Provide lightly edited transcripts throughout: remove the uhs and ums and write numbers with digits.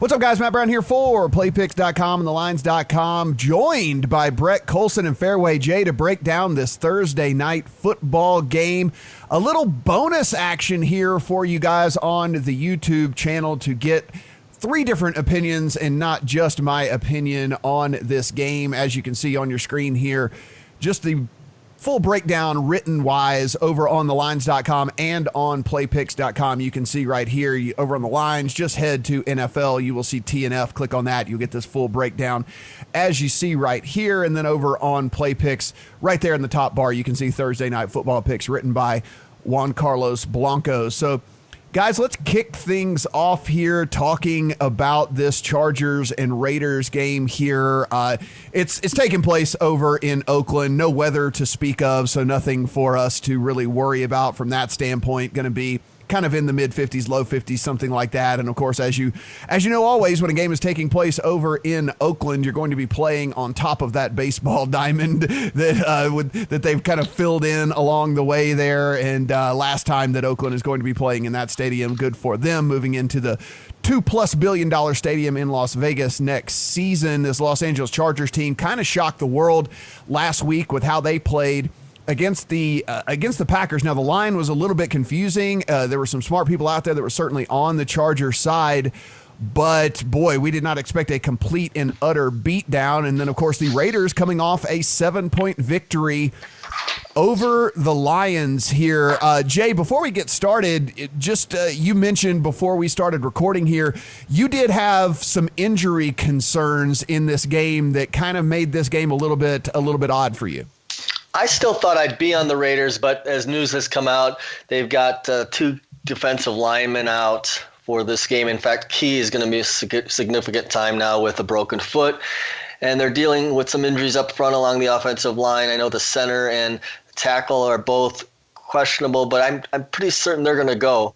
What's up, guys? Matt Brown here for PlayPicks.com and TheLines.com, joined by Brett Colson and Fairway J to break down this Thursday night football game. A little bonus action here for you guys on the YouTube channel to get three different opinions and not just my opinion on this game. As you can see on your screen here, just the full breakdown written wise over on thelines.com and on playpicks.com. You can see right here over on the lines, just head to NFL. You will see TNF. Click on that. You'll get this full breakdown as you see right here. And then over on PlayPicks, right there in the top bar, you can see Thursday Night Football picks written by Juan Carlos Blanco. So, guys, let's kick things off here talking about this Chargers and Raiders game here. It's taking place over in Oakland. No weather to speak of, so nothing for us to really worry about from that standpoint. Going to be kind of in the mid-50s, low 50s, something like that. And, of course, as you know, always when a game is taking place over in Oakland, you're going to be playing on top of that baseball diamond that they've kind of filled in along the way there. And last time that Oakland is going to be playing in that stadium, good for them, moving into the $2+ billion stadium in Las Vegas next season. This Los Angeles Chargers team kind of shocked the world last week with how they played against the Packers. Now, the line was a little bit confusing. There were some smart people out there that were certainly on the Chargers side, but boy, we did not expect a complete and utter beatdown. And then, of course, the Raiders coming off a 7-point victory over the Lions here. Jay, before we get started, you mentioned before we started recording here, you did have some injury concerns in this game that kind of made this game a little bit odd for you. I still thought I'd be on the Raiders, but as news has come out, they've got two defensive linemen out for this game. In fact, Key is going to be a significant time now with a broken foot, and they're dealing with some injuries up front along the offensive line. I know the center and tackle are both questionable, but I'm pretty certain they're going to go.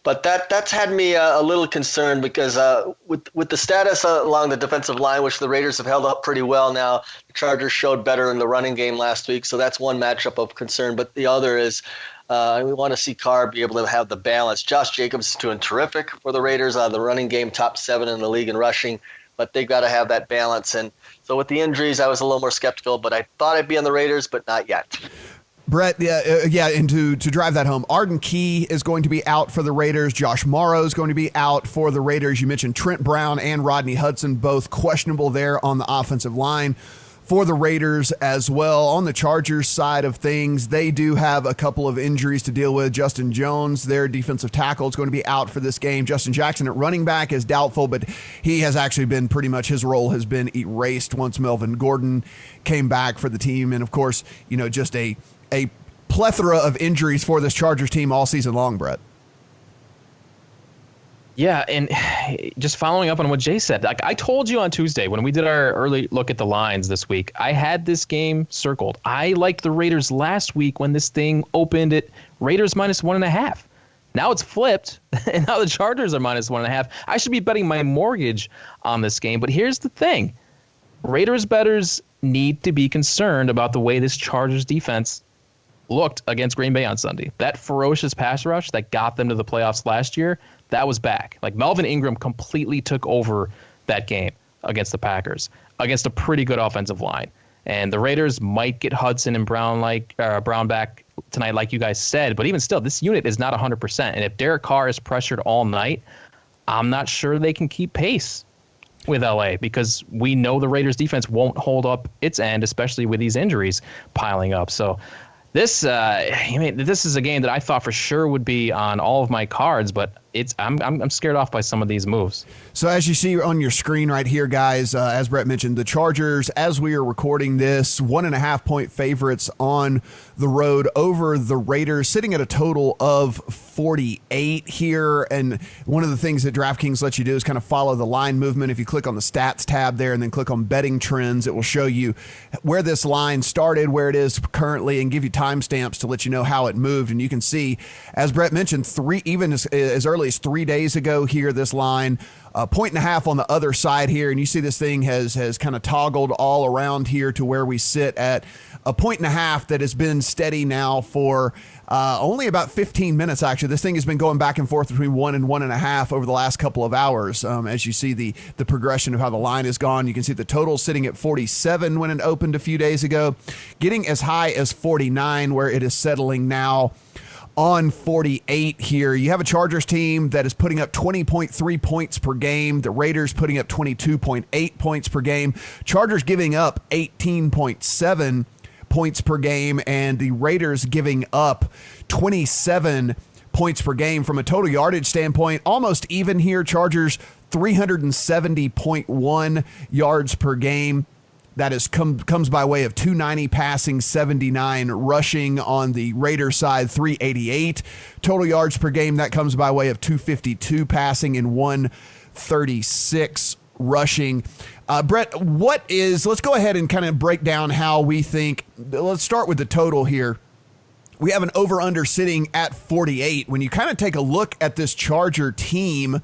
But that's had me a little concerned because with the status along the defensive line, which the Raiders have held up pretty well now, the Chargers showed better in the running game last week, so that's one matchup of concern. But the other is we want to see Carr be able to have the balance. Josh Jacobs is doing terrific for the Raiders on the running game, top 7 in the league in rushing, but they've got to have that balance. And so with the injuries, I was a little more skeptical, but I thought I'd be on the Raiders, but not yet. Brett, and to drive that home, Arden Key is going to be out for the Raiders. Josh Morrow is going to be out for the Raiders. You mentioned Trent Brown and Rodney Hudson, both questionable there on the offensive line for the Raiders as well. On the Chargers side of things, they do have a couple of injuries to deal with. Justin Jones, their defensive tackle, is going to be out for this game. Justin Jackson at running back is doubtful, but he has actually been pretty much, his role has been erased once Melvin Gordon came back for the team. And, of course, just a plethora of injuries for this Chargers team all season long, Brett. Yeah, and just following up on what Jay said, like I told you on Tuesday when we did our early look at the lines this week, I had this game circled. I liked the Raiders last week when this thing opened at Raiders -1.5. Now it's flipped, and now the Chargers are -1.5. I should be betting my mortgage on this game, but here's the thing. Raiders bettors need to be concerned about the way this Chargers defense looked against Green Bay on Sunday. That ferocious pass rush that got them to the playoffs last year, that was back. Like Melvin Ingram completely took over that game against the Packers, against a pretty good offensive line. And the Raiders might get Hudson and Brown back tonight, like you guys said. But even still, this unit is not 100%. And if Derek Carr is pressured all night, I'm not sure they can keep pace with LA because we know the Raiders defense won't hold up its end, especially with these injuries piling up. So this is a game that I thought for sure would be on all of my cards, but I'm scared off by some of these moves. So as you see on your screen right here, guys, as Brett mentioned, the Chargers, as we are recording this, 1.5-point favorites on the road over the Raiders, sitting at a total of 48 here. And one of the things that DraftKings lets you do is kind of follow the line movement. If you click on the stats tab there and then click on betting trends, it will show you where this line started, where it is currently, and give you timestamps to let you know how it moved. And you can see, as Brett mentioned, even as early early as 3 days ago here, this line. 1.5 on the other side here, and you see this thing has kind of toggled all around here to where we sit at 1.5 that has been steady now for only about 15 minutes, actually. This thing has been going back and forth between 1 and 1.5 over the last couple of hours. As you see the progression of how the line has gone, you can see the total sitting at 47 when it opened a few days ago, getting as high as 49 where it is settling now on 48 here. You have a Chargers team that is putting up 20.3 points per game. The Raiders putting up 22.8 points per game. Chargers giving up 18.7 points per game, and the Raiders giving up 27 points per game. From a total yardage standpoint, almost even here. Chargers 370.1 yards per game. That is comes by way of 290 passing, 79 rushing on the Raiders side, 388 total yards per game. That comes by way of 252 passing and 136 rushing. Brett, let's go ahead and kind of break down how we think. Let's start with the total here. We have an over-under sitting at 48. When you kind of take a look at this Charger team,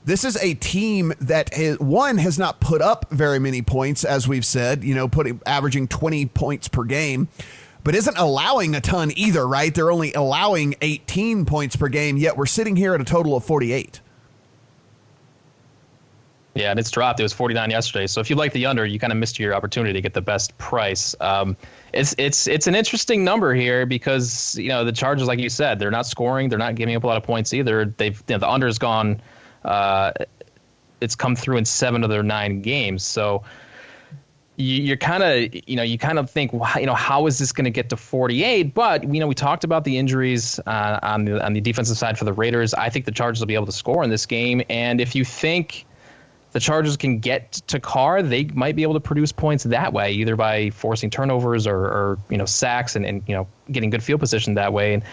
this is a team that has not put up very many points, as we've said, averaging 20 points per game, but isn't allowing a ton either, right? They're only allowing 18 points per game, yet we're sitting here at a total of 48. Yeah, and it's dropped. It was 49 yesterday. So if you like the under, you kind of missed your opportunity to get the best price. It's an interesting number here because, the Chargers, like you said, they're not scoring. They're not giving up a lot of points either. The under's gone. It's come through in 7 of their 9 games. So you're kind of, you kind of think, how is this going to get to 48? But, we talked about the injuries on the defensive side for the Raiders. I think the Chargers will be able to score in this game. And if you think the Chargers can get to Carr, they might be able to produce points that way, either by forcing turnovers or sacks and getting good field position that way. And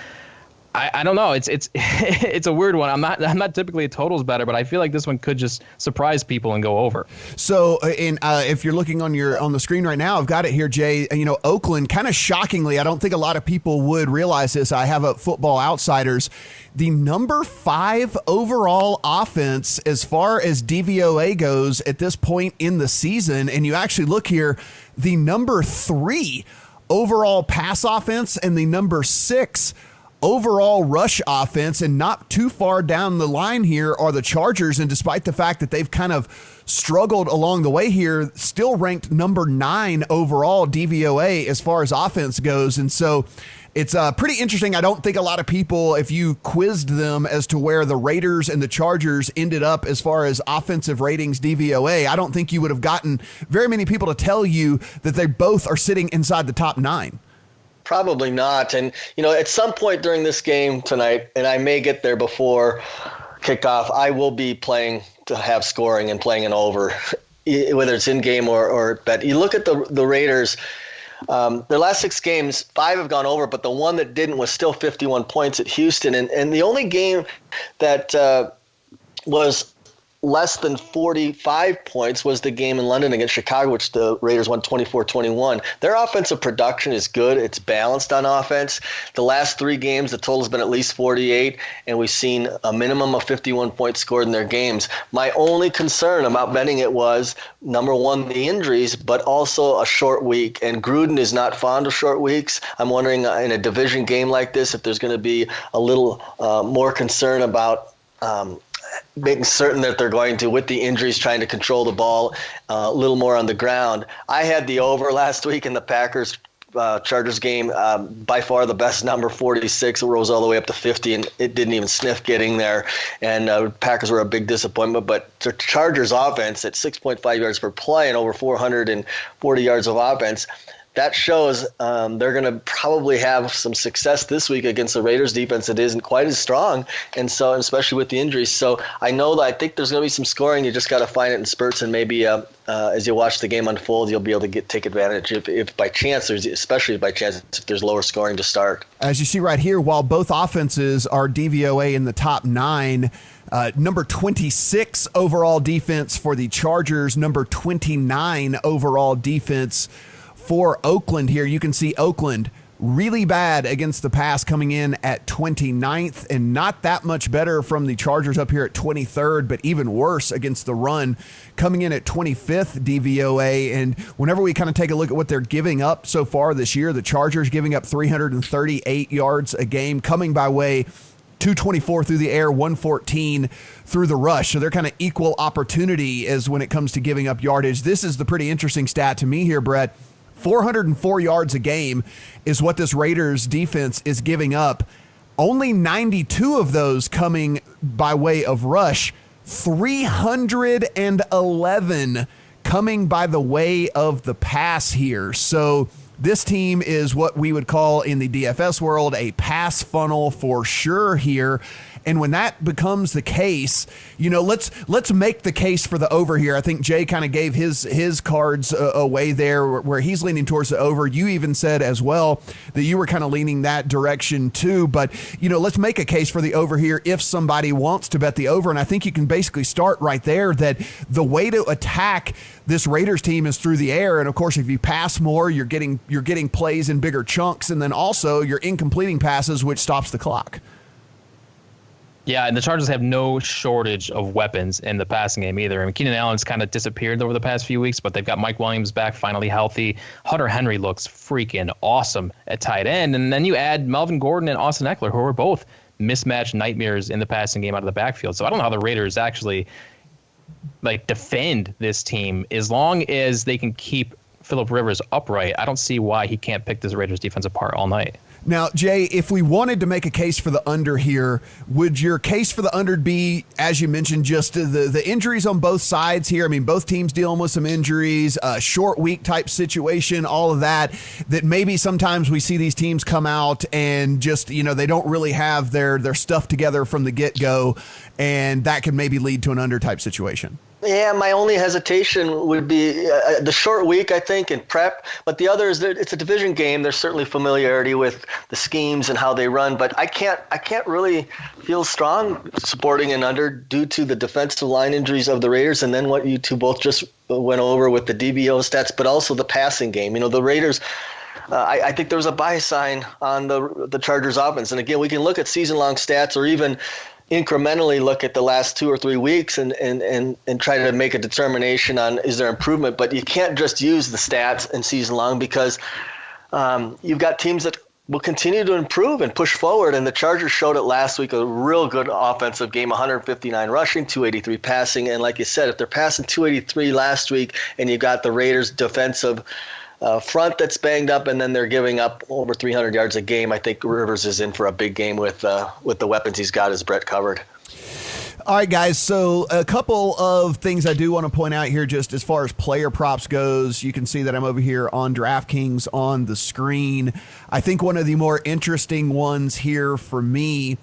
I don't know. It's it's a weird one. I'm not typically a totals better, but I feel like this one could just surprise people and go over. So, if you're looking on the screen right now, I've got it here, Jay. Oakland, kind of shockingly, I don't think a lot of people would realize this. I have a Football Outsiders, the number 5 overall offense as far as DVOA goes at this point in the season, and you actually look here, the number 3 overall pass offense and the number 6 overall rush offense, and not too far down the line here are the Chargers. And despite the fact that they've kind of struggled along the way here, still ranked number 9 overall DVOA as far as offense goes. And so it's pretty interesting. I don't think a lot of people, if you quizzed them as to where the Raiders and the Chargers ended up as far as offensive ratings DVOA, I don't think you would have gotten very many people to tell you that they both are sitting inside the top 9. Probably not. And, at some point during this game tonight, and I may get there before kickoff, I will be playing to have scoring and playing an over, whether it's in game or bet. You look at the Raiders, their last 6 games, 5 have gone over, but the one that didn't was still 51 points at Houston. And the only game that was less than 45 points was the game in London against Chicago, which the Raiders won 24-21. Their offensive production is good. It's balanced on offense. The last 3 games, the total's been at least 48, and we've seen a minimum of 51 points scored in their games. My only concern about betting it was, number 1, the injuries, but also a short week. And Gruden is not fond of short weeks. I'm wondering in a division game like this if there's going to be a little more concern about making certain that they're going to, with the injuries, trying to control the ball a little more on the ground. I had the over last week in the Packers Chargers game, by far the best number, 46. It rose all the way up to 50, and it didn't even sniff getting there. And Packers were a big disappointment. But the Chargers offense at 6.5 yards per play and over 440 yards of offense, that shows they're going to probably have some success this week against the Raiders defense that isn't quite as strong, and so especially with the injuries. So I think there's going to be some scoring. You just got to find it in spurts, and maybe as you watch the game unfold, you'll be able to take advantage if by chance, especially by chance, if there's lower scoring to start. As you see right here, while both offenses are DVOA in the top 9, number 26 overall defense for the Chargers, number 29 overall defense for Oakland here. You can see Oakland really bad against the pass, coming in at 29th, and not that much better from the Chargers up here at 23rd, but even worse against the run, coming in at 25th DVOA. And whenever we kind of take a look at what they're giving up so far this year, the Chargers giving up 338 yards a game, coming by way 224 through the air, 114 through the rush. So they're kind of equal opportunity as when it comes to giving up yardage. This is the pretty interesting stat to me here, Brett. 404 yards a game is what this Raiders defense is giving up. Only 92 of those coming by way of rush. 311 coming by the way of the pass here. So this team is what we would call in the DFS world a pass funnel for sure here. And when that becomes the case, let's make the case for the over here. I think Jay kind of gave his cards away there where he's leaning towards the over. You even said as well that you were kind of leaning that direction too. But, let's make a case for the over here if somebody wants to bet the over. And I think you can basically start right there that the way to attack this Raiders team is through the air. And of course, if you pass more, you're getting plays in bigger chunks. And then also you're incompleting passes, which stops the clock. Yeah, and the Chargers have no shortage of weapons in the passing game either. I mean, Keenan Allen's kind of disappeared over the past few weeks, but they've got Mike Williams back, finally healthy. Hunter Henry looks freaking awesome at tight end. And then you add Melvin Gordon and Austin Eckler, who are both mismatched nightmares in the passing game out of the backfield. So I don't know how the Raiders actually defend this team. As long as they can keep Phillip Rivers upright, I don't see why he can't pick this Raiders defense apart all night. Now, Jay, if we wanted to make a case for the under here, would your case for the under be, as you mentioned, just the injuries on both sides here? I mean, both teams dealing with some injuries, a short week type situation, all of that maybe sometimes we see these teams come out and just, they don't really have their stuff together from the get-go, and that could maybe lead to an under type situation. Yeah, my only hesitation would be the short week, I think, in prep. But the other is that it's a division game. There's certainly familiarity with the schemes and how they run. But I can't really feel strong supporting an under due to the defensive line injuries of the Raiders and then what you two both just went over with the DBO stats, but also the passing game. The Raiders, I think there was a buy sign on the Chargers offense. And again, we can look at season-long stats or even incrementally look at the last 2 or 3 weeks and try to make a determination on is there improvement. But you can't just use the stats and season long because you've got teams that will continue to improve and push forward. And the Chargers showed it last week, a real good offensive game, 159 rushing, 283 passing. And like you said, if they're passing 283 last week and you got the Raiders defensive front that's banged up, and then they're giving up over 300 yards a game, I think Rivers is in for a big game with the weapons he's got, as Brett covered. All right, guys, so a couple of things I do want to point out here just as far as player props goes. You can see that I'm over here on DraftKings on the screen. I think one of the more interesting ones here for me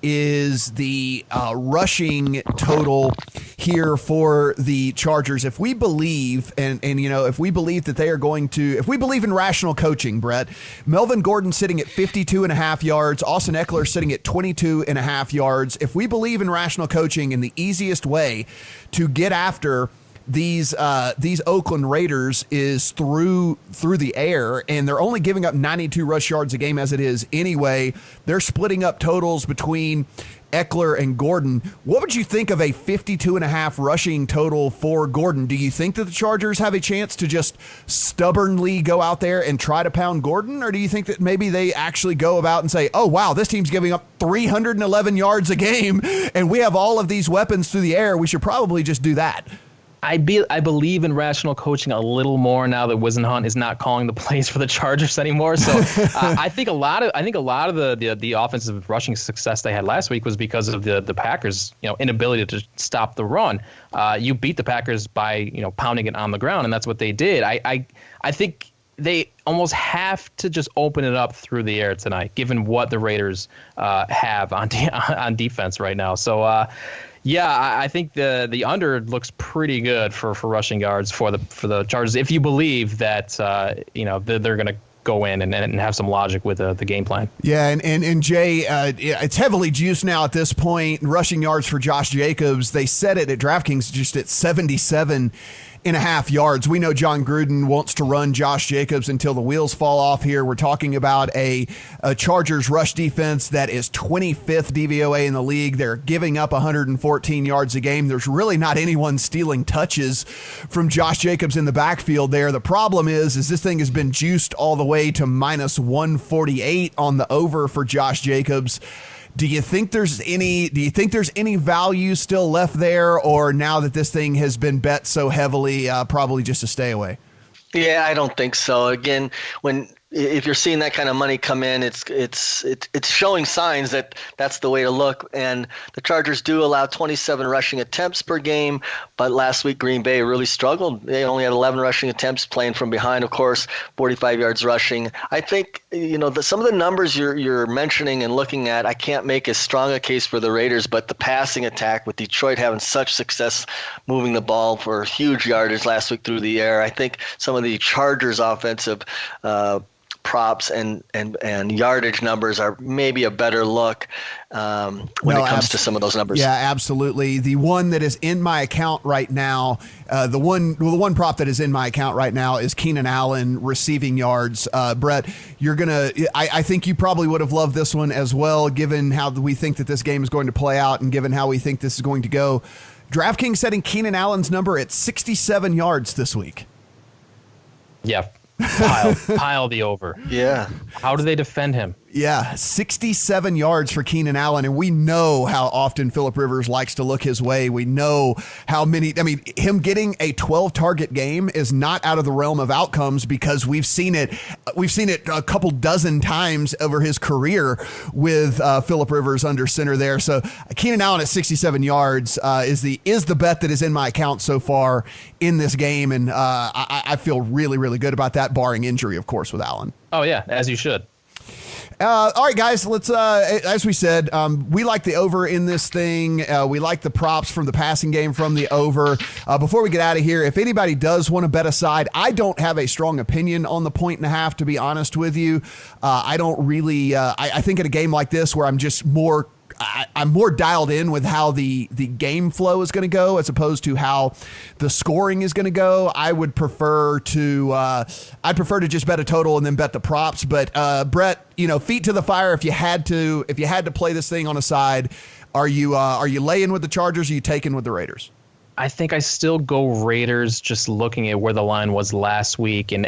is the rushing total here for the Chargers. If we believe, and if we believe that they are going to, if we believe in rational coaching, Brett, Melvin Gordon sitting at 52.5 yards, Austin Eckler sitting at 22.5 yards. If we believe in rational coaching, and the easiest way to get after these Oakland Raiders is through the air, and they're only giving up 92 rush yards a game as it is anyway. They're splitting up totals between Eckler and Gordon. What would you think of a 52.5 rushing total for Gordon? Do you think that the Chargers have a chance to just stubbornly go out there and try to pound Gordon, or do you think that maybe they actually go about and say, oh, wow, this team's giving up 311 yards a game, and we have all of these weapons through the air, we should probably just do that? I believe in rational coaching a little more now that Wisenhunt is not calling the plays for the Chargers anymore. So I think a lot of the offensive rushing success they had last week was because of the Packers inability to stop the run. You beat the Packers by pounding it on the ground, and that's what they did. I think they almost have to just open it up through the air tonight, given what the Raiders have on defense right now. So. Yeah, I think the under looks pretty good for rushing yards for the Chargers if you believe that they're going to go in and have some logic with the game plan. Yeah, and Jay, it's heavily juiced now at this point. Rushing yards for Josh Jacobs, they set it at DraftKings just at 77. yards. We know John Gruden wants to run Josh Jacobs until the wheels fall off here. We're talking about a Chargers rush defense that is 25th DVOA in the league. They're giving up 114 yards a game. There's really not anyone stealing touches from Josh Jacobs in the backfield there. The problem is this thing has been juiced all the way to minus 148 on the over for Josh Jacobs. Do you think there's any value still left there, or now that this thing has been bet so heavily, probably just a stay away? Yeah, I don't think so. Again, if you're seeing that kind of money come in, it's showing signs that that's the way to look. And the Chargers do allow 27 rushing attempts per game, but last week Green Bay really struggled. They only had 11 rushing attempts, playing from behind, of course, 45 yards rushing. I think some of the numbers you're mentioning and looking at, I can't make as strong a case for the Raiders, but the passing attack with Detroit having such success moving the ball for huge yardage last week through the air, I think some of the Chargers offensive props and yardage numbers are maybe a better look when it comes to some of those numbers. Yeah, absolutely. The one that is in my account right now, the one prop that is in my account right now is Keenan Allen receiving yards. Brett, I think you probably would have loved this one as well, given how we think that this game is going to play out and given how we think this is going to go. DraftKings setting Keenan Allen's number at 67 yards this week. Yeah. Pile the over. Yeah. How do they defend him? Yeah, 67 yards for Keenan Allen, and we know how often Phillip Rivers likes to look his way. We know how many, him getting a 12-target game is not out of the realm of outcomes because we've seen it a couple dozen times over his career with Phillip Rivers under center there. So Keenan Allen at 67 yards is the bet that is in my account so far in this game, and I feel really, really good about that, barring injury, of course, with Allen. Oh, yeah, as you should. All right, guys, let's, as we said, we like the over in this thing. We like the props from the passing game from the over. Before we get out of here, if anybody does want to bet aside, I don't have a strong opinion on the 1.5, to be honest with you. I don't really, I think in a game like this where I'm just more dialed in with how the game flow is going to go as opposed to how the scoring is going to go. I would prefer to just bet a total and then bet the props. But Brett, feet to the fire. If you had to play this thing on a side, are you laying with the Chargers? Or are you taking with the Raiders? I think I still go Raiders, just looking at where the line was last week, and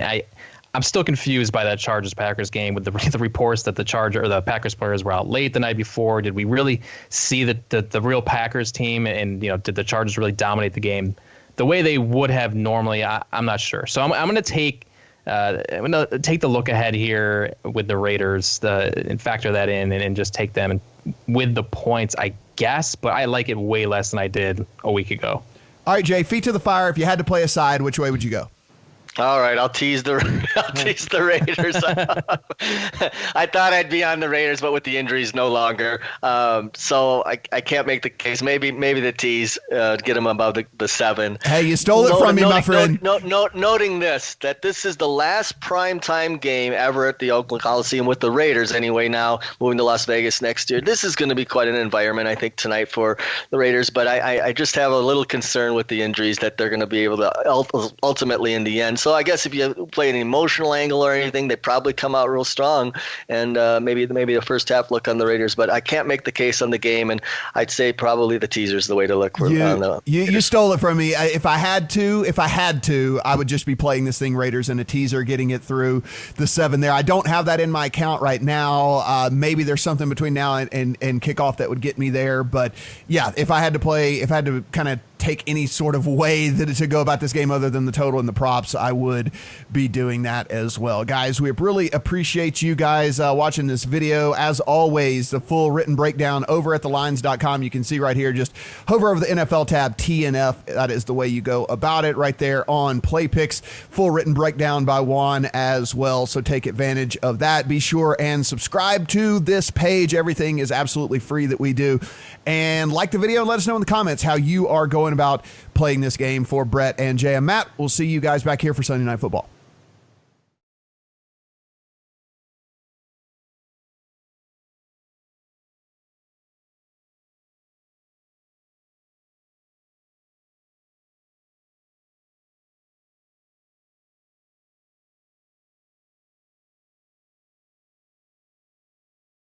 I'm still confused by that Chargers-Packers game with the reports that the Packers players were out late the night before. Did we really see the real Packers team, and did the Chargers really dominate the game the way they would have normally? I'm not sure. So I'm going to take the look ahead here with the Raiders and factor that in and just take them with the points, I guess. But I like it way less than I did a week ago. All right, Jay, feet to the fire. If you had to play a side, which way would you go? All right, I'll tease the Raiders. I thought I'd be on the Raiders, but with the injuries, no longer. So I can't make the case. Maybe the tease get them above the 7. Hey, you stole it from me, my friend. Noting that this is the last primetime game ever at the Oakland Coliseum with the Raiders. Anyway, now moving to Las Vegas next year, this is going to be quite an environment, I think, tonight for the Raiders. But I just have a little concern with the injuries that they're going to be able to ultimately in the end. So I guess if you play an emotional angle or anything, they probably come out real strong, and maybe the first half look on the Raiders. But I can't make the case on the game, and I'd say probably the teaser is the way to look for you stole it from me. If I had to, I would just be playing this thing Raiders and a teaser, getting it through the 7 there. I don't have that in my account right now. Maybe there's something between now and kickoff that would get me there. But yeah, if I had to kind of take any sort of way to go about this game other than the total and the props, I would be doing that as well. Guys, we really appreciate you guys watching this video. As always, the full written breakdown over at thelines.com. You can see right here, just hover over the NFL tab, TNF. That is the way you go about it right there on Play Picks. Full written breakdown by Juan as well, so take advantage of that. Be sure and subscribe to this page. Everything is absolutely free that we do. And like the video and let us know in the comments how you are going about playing this game. For Brett and Jay and Matt, we'll see you guys back here for Sunday Night Football.